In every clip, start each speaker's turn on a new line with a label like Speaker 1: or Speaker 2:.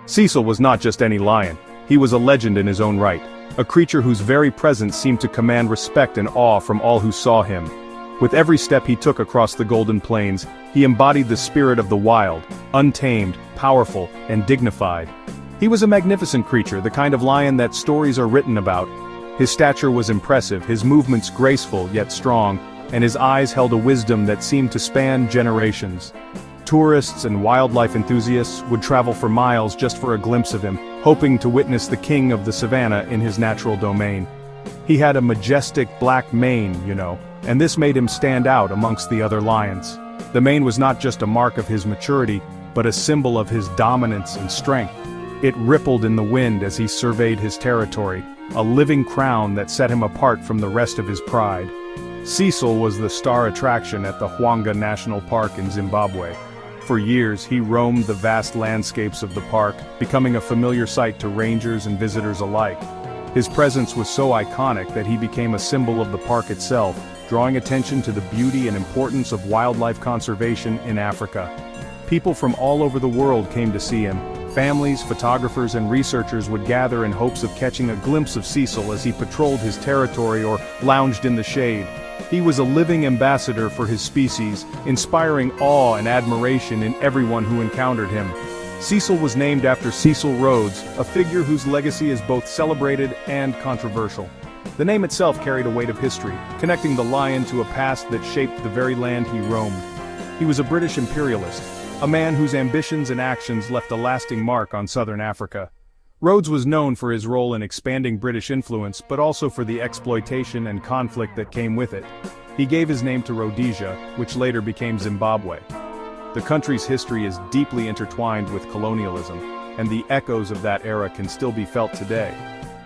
Speaker 1: Cecil was not just any lion, he was a legend in his own right, a creature whose very presence seemed to command respect and awe from all who saw him. With every step he took across the Golden Plains, he embodied the spirit of the wild, untamed, powerful, and dignified. He was a magnificent creature, the kind of lion that stories are written about. His stature was impressive, his movements graceful yet strong, and his eyes held a wisdom that seemed to span generations. Tourists and wildlife enthusiasts would travel for miles just for a glimpse of him, hoping to witness the king of the savannah in his natural domain. He had a majestic black mane, and this made him stand out amongst the other lions. The mane was not just a mark of his maturity, but a symbol of his dominance and strength. It rippled in the wind as he surveyed his territory, a living crown that set him apart from the rest of his pride. Cecil was the star attraction at the Hwange National Park in Zimbabwe. For years, he roamed the vast landscapes of the park, becoming a familiar sight to rangers and visitors alike. His presence was so iconic that he became a symbol of the park itself, drawing attention to the beauty and importance of wildlife conservation in Africa. People from all over the world came to see him. Families, photographers, and researchers would gather in hopes of catching a glimpse of Cecil as he patrolled his territory or lounged in the shade. He was a living ambassador for his species, inspiring awe and admiration in everyone who encountered him. Cecil was named after Cecil Rhodes, a figure whose legacy is both celebrated and controversial. The name itself carried a weight of history, connecting the lion to a past that shaped the very land he roamed. He was a British imperialist, a man whose ambitions and actions left a lasting mark on southern Africa. Rhodes was known for his role in expanding British influence, but also for the exploitation and conflict that came with it. He gave his name to Rhodesia, which later became Zimbabwe. The country's history is deeply intertwined with colonialism, and the echoes of that era can still be felt today.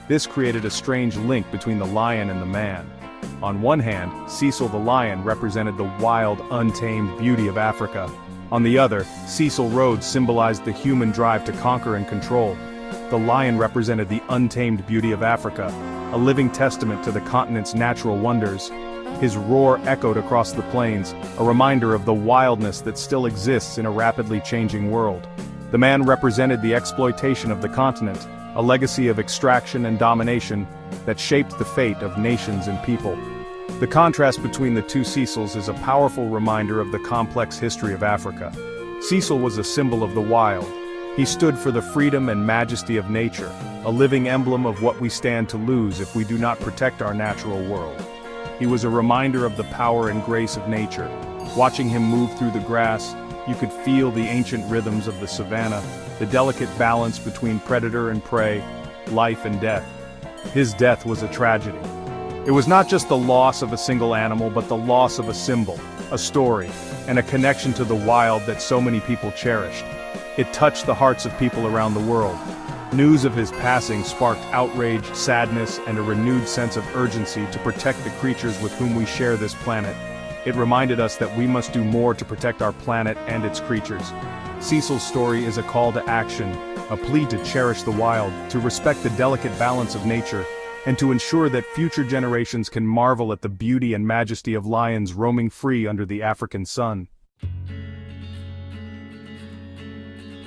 Speaker 1: This created a strange link between the lion and the man. On one hand, Cecil the lion represented the wild, untamed beauty of Africa. On the other, Cecil Rhodes symbolized the human drive to conquer and control. The lion represented the untamed beauty of Africa, a living testament to the continent's natural wonders. His roar echoed across the plains, a reminder of the wildness that still exists in a rapidly changing world. The man represented the exploitation of the continent, a legacy of extraction and domination that shaped the fate of nations and people. The contrast between the two Cecils is a powerful reminder of the complex history of Africa. Cecil was a symbol of the wild. He stood for the freedom and majesty of nature, a living emblem of what we stand to lose if we do not protect our natural world. He was a reminder of the power and grace of nature. Watching him move through the grass, you could feel the ancient rhythms of the savannah, the delicate balance between predator and prey, life and death. His death was a tragedy. It was not just the loss of a single animal, but the loss of a symbol, a story, and a connection to the wild that so many people cherished. It touched the hearts of people around the world. News of his passing sparked outrage, sadness, and a renewed sense of urgency to protect the creatures with whom we share this planet. It reminded us that we must do more to protect our planet and its creatures. Cecil's story is a call to action, a plea to cherish the wild, to respect the delicate balance of nature, and to ensure that future generations can marvel at the beauty and majesty of lions roaming free under the African sun.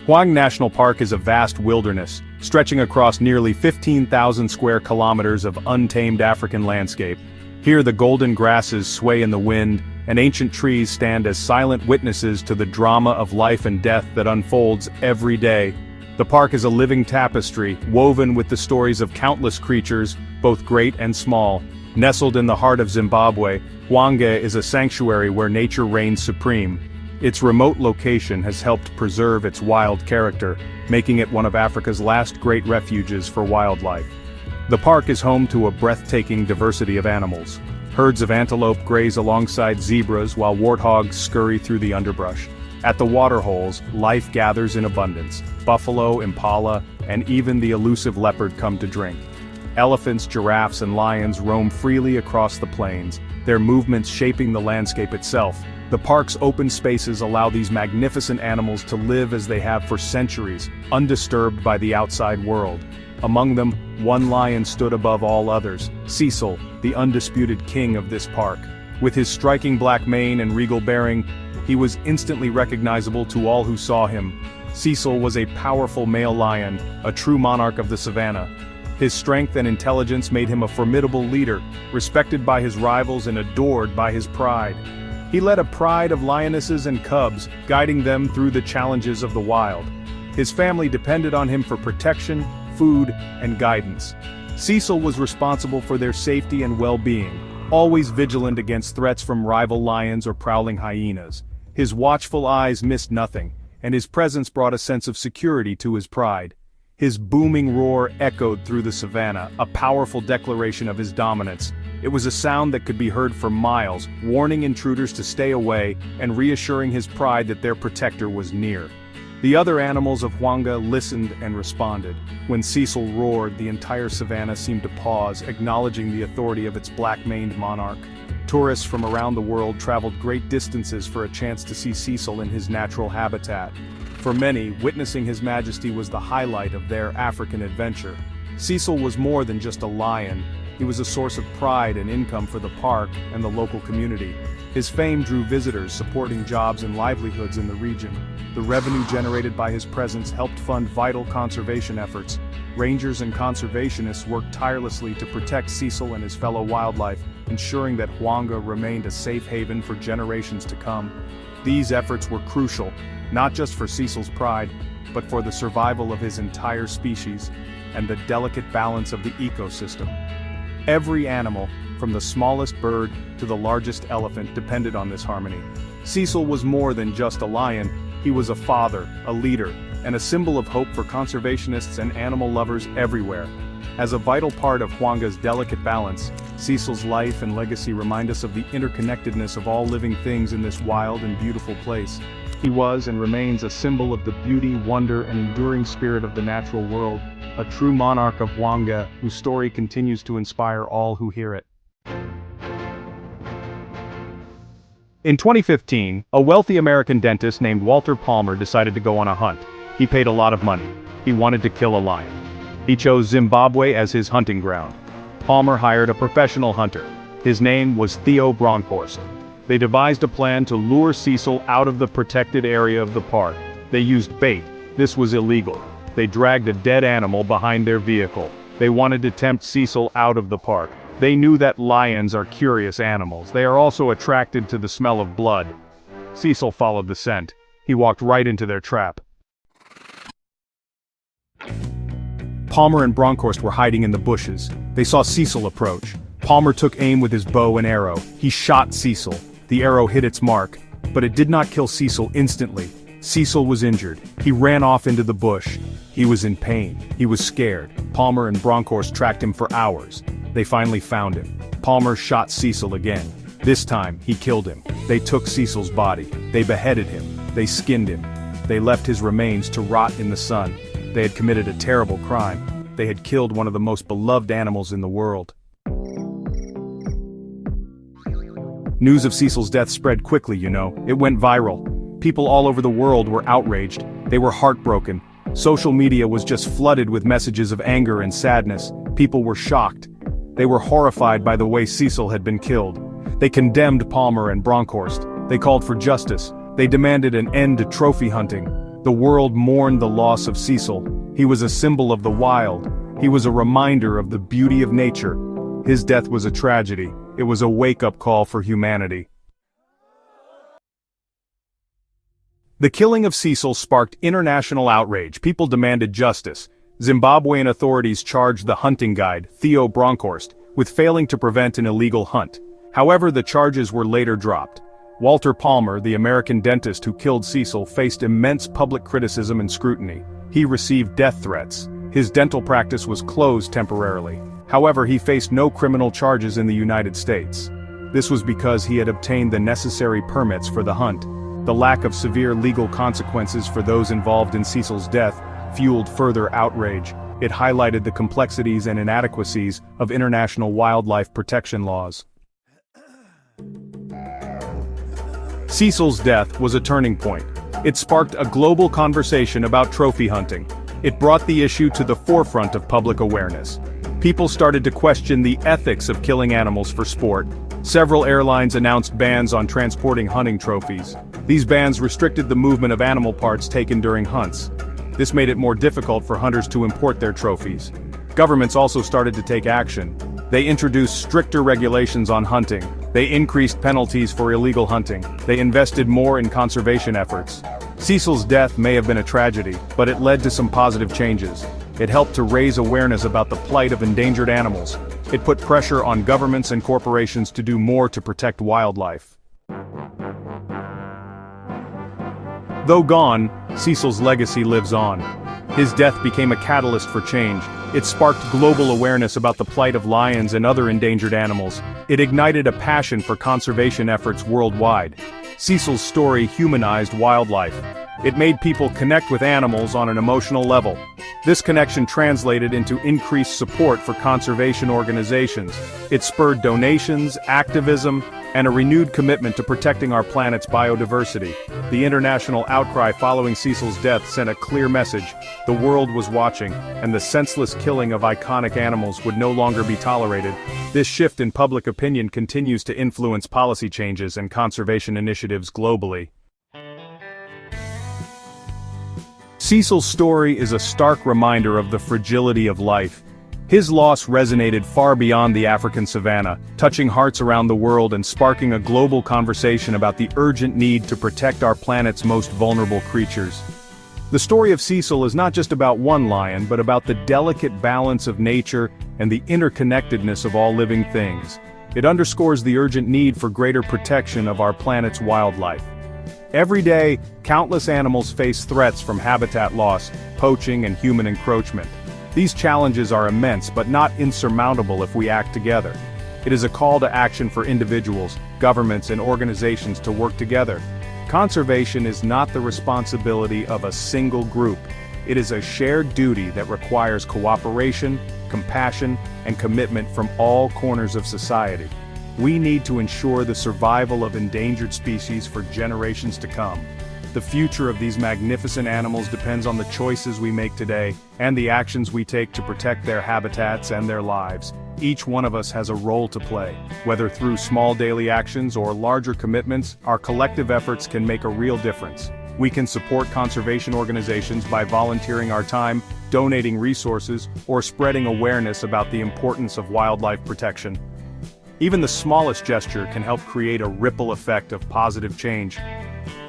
Speaker 1: Hwange National Park is a vast wilderness, stretching across nearly 15,000 square kilometers of untamed African landscape. Here the golden grasses sway in the wind, and ancient trees stand as silent witnesses to the drama of life and death that unfolds every day. The park is a living tapestry, woven with the stories of countless creatures, both great and small. Nestled in the heart of Zimbabwe, Hwange is a sanctuary where nature reigns supreme. Its remote location has helped preserve its wild character, making it one of Africa's last great refuges for wildlife. The park is home to a breathtaking diversity of animals. Herds of antelope graze alongside zebras while warthogs scurry through the underbrush. At the waterholes, life gathers in abundance. Buffalo, impala, and even the elusive leopard come to drink. Elephants, giraffes, and lions roam freely across the plains, their movements shaping the landscape itself. The park's open spaces allow these magnificent animals to live as they have for centuries, undisturbed by the outside world. Among them, one lion stood above all others, Cecil, the undisputed king of this park. With his striking black mane and regal bearing, he was instantly recognizable to all who saw him. Cecil was a powerful male lion, a true monarch of the savannah. His strength and intelligence made him a formidable leader, respected by his rivals and adored by his pride. He led a pride of lionesses and cubs, guiding them through the challenges of the wild. His family depended on him for protection, food, and guidance. Cecil was responsible for their safety and well-being, always vigilant against threats from rival lions or prowling hyenas. His watchful eyes missed nothing, and his presence brought a sense of security to his pride. His booming roar echoed through the savannah, a powerful declaration of his dominance. It was a sound that could be heard for miles, warning intruders to stay away and reassuring his pride that their protector was near. The other animals of Hwange listened and responded. When Cecil roared, the entire savannah seemed to pause, acknowledging the authority of its black-maned monarch. Tourists from around the world traveled great distances for a chance to see Cecil in his natural habitat. For many, witnessing His Majesty was the highlight of their African adventure. Cecil was more than just a lion. He was a source of pride and income for the park and the local community. His fame drew visitors, supporting jobs and livelihoods in the region. The revenue generated by his presence helped fund vital conservation efforts. Rangers and conservationists worked tirelessly to protect Cecil and his fellow wildlife, ensuring that Hwange remained a safe haven for generations to come. These efforts were crucial, not just for Cecil's pride, but for the survival of his entire species and the delicate balance of the ecosystem. Every animal, from the smallest bird to the largest elephant, depended on this harmony. Cecil was more than just a lion. He was a father, a leader, and a symbol of hope for conservationists and animal lovers everywhere. As a vital part of Hwange's delicate balance, Cecil's life and legacy remind us of the interconnectedness of all living things in this wild and beautiful place. He was and remains a symbol of the beauty, wonder, and enduring spirit of the natural world, a true monarch of Hwange whose story continues to inspire all who hear it. In 2015, a wealthy American dentist named Walter Palmer decided to go on a hunt. He paid a lot of money. He wanted to kill a lion. He chose Zimbabwe as his hunting ground. Palmer hired a professional hunter. His name was Theo Bronkhorst. They devised a plan to lure Cecil out of the protected area of the park. They used bait. This was illegal. They dragged a dead animal behind their vehicle. They wanted to tempt Cecil out of the park. They knew that lions are curious animals. They are also attracted to the smell of blood. Cecil followed the scent. He walked right into their trap. Palmer and Bronkhorst were hiding in the bushes. They saw Cecil approach. Palmer took aim with his bow and arrow. He shot Cecil. The arrow hit its mark, but it did not kill Cecil instantly. Cecil was injured. He ran off into the bush. He was in pain. He was scared. Palmer and Bronkhorst tracked him for hours. They finally found him. Palmer shot Cecil again. This time, he killed him. They took Cecil's body. They beheaded him. They skinned him. They left his remains to rot in the sun. They had committed a terrible crime. They had killed one of the most beloved animals in the world. News of Cecil's death spread quickly, you know. It went viral. People all over the world were outraged. They were heartbroken. Social media was just flooded with messages of anger and sadness. People were shocked. They were horrified by the way Cecil had been killed. They condemned Palmer and Bronkhorst. They called for justice. They demanded an end to trophy hunting. The world mourned the loss of Cecil. He was a symbol of the wild. He was a reminder of the beauty of nature. His death was a tragedy. It was a wake-up call for humanity. The killing of Cecil sparked international outrage. People demanded justice. Zimbabwean authorities charged the hunting guide, Theo Bronkhorst, with failing to prevent an illegal hunt. However, the charges were later dropped. Walter Palmer, the American dentist who killed Cecil, faced immense public criticism and scrutiny. He received death threats. His dental practice was closed temporarily. However, he faced no criminal charges in the United States. This was because he had obtained the necessary permits for the hunt. The lack of severe legal consequences for those involved in Cecil's death fueled further outrage. It highlighted the complexities and inadequacies of international wildlife protection laws. Cecil's death was a turning point. It sparked a global conversation about trophy hunting. It brought the issue to the forefront of public awareness. People started to question the ethics of killing animals for sport. Several airlines announced bans on transporting hunting trophies. These bans restricted the movement of animal parts taken during hunts. This made it more difficult for hunters to import their trophies. Governments also started to take action. They introduced stricter regulations on hunting. They increased penalties for illegal hunting. They invested more in conservation efforts. Cecil's death may have been a tragedy, but it led to some positive changes. It helped to raise awareness about the plight of endangered animals. It put pressure on governments and corporations to do more to protect wildlife. Though gone, Cecil's legacy lives on. His death became a catalyst for change. It sparked global awareness about the plight of lions and other endangered animals. It ignited a passion for conservation efforts worldwide. Cecil's story humanized wildlife. It made people connect with animals on an emotional level. This connection translated into increased support for conservation organizations. It spurred donations, activism, and a renewed commitment to protecting our planet's biodiversity. The international outcry following Cecil's death sent a clear message: the world was watching, and the senseless killing of iconic animals would no longer be tolerated. This shift in public opinion continues to influence policy changes and conservation initiatives globally. Cecil's story is a stark reminder of the fragility of life. His loss resonated far beyond the African savanna, touching hearts around the world and sparking a global conversation about the urgent need to protect our planet's most vulnerable creatures. The story of Cecil is not just about one lion, but about the delicate balance of nature and the interconnectedness of all living things. It underscores the urgent need for greater protection of our planet's wildlife. Every day, countless animals face threats from habitat loss, poaching, and human encroachment. These challenges are immense but not insurmountable if we act together. It is a call to action for individuals, governments, and organizations to work together. Conservation is not the responsibility of a single group. It is a shared duty that requires cooperation, compassion, and commitment from all corners of society. We need to ensure the survival of endangered species for generations to come. The future of these magnificent animals depends on the choices we make today, and the actions we take to protect their habitats and their lives. Each one of us has a role to play. Whether through small daily actions or larger commitments, our collective efforts can make a real difference. We can support conservation organizations by volunteering our time, donating resources, or spreading awareness about the importance of wildlife protection. Even the smallest gesture can help create a ripple effect of positive change.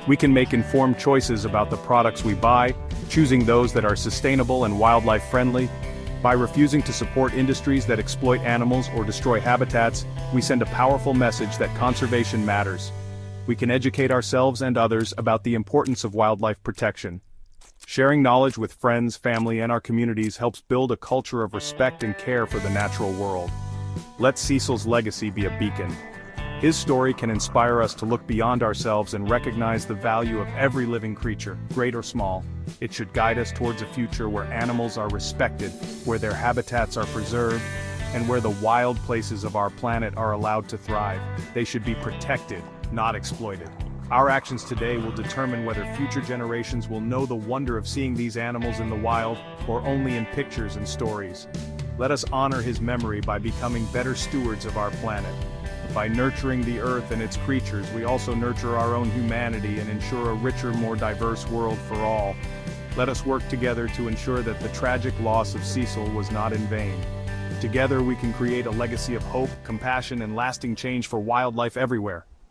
Speaker 1: We can make informed choices about the products we buy, choosing those that are sustainable and wildlife-friendly. By refusing to support industries that exploit animals or destroy habitats, we send a powerful message that conservation matters. We can educate ourselves and others about the importance of wildlife protection. Sharing knowledge with friends, family, and our communities helps build a culture of respect and care for the natural world. Let Cecil's legacy be a beacon. His story can inspire us to look beyond ourselves and recognize the value of every living creature, great or small. It should guide us towards a future where animals are respected, where their habitats are preserved, and where the wild places of our planet are allowed to thrive. They should be protected, not exploited. Our actions today will determine whether future generations will know the wonder of seeing these animals in the wild, or only in pictures and stories. Let us honor his memory by becoming better stewards of our planet. By nurturing the earth and its creatures, we also nurture our own humanity and ensure a richer, more diverse world for all. Let us work together to ensure that the tragic loss of Cecil was not in vain. Together we can create a legacy of hope, compassion, and lasting change for wildlife everywhere.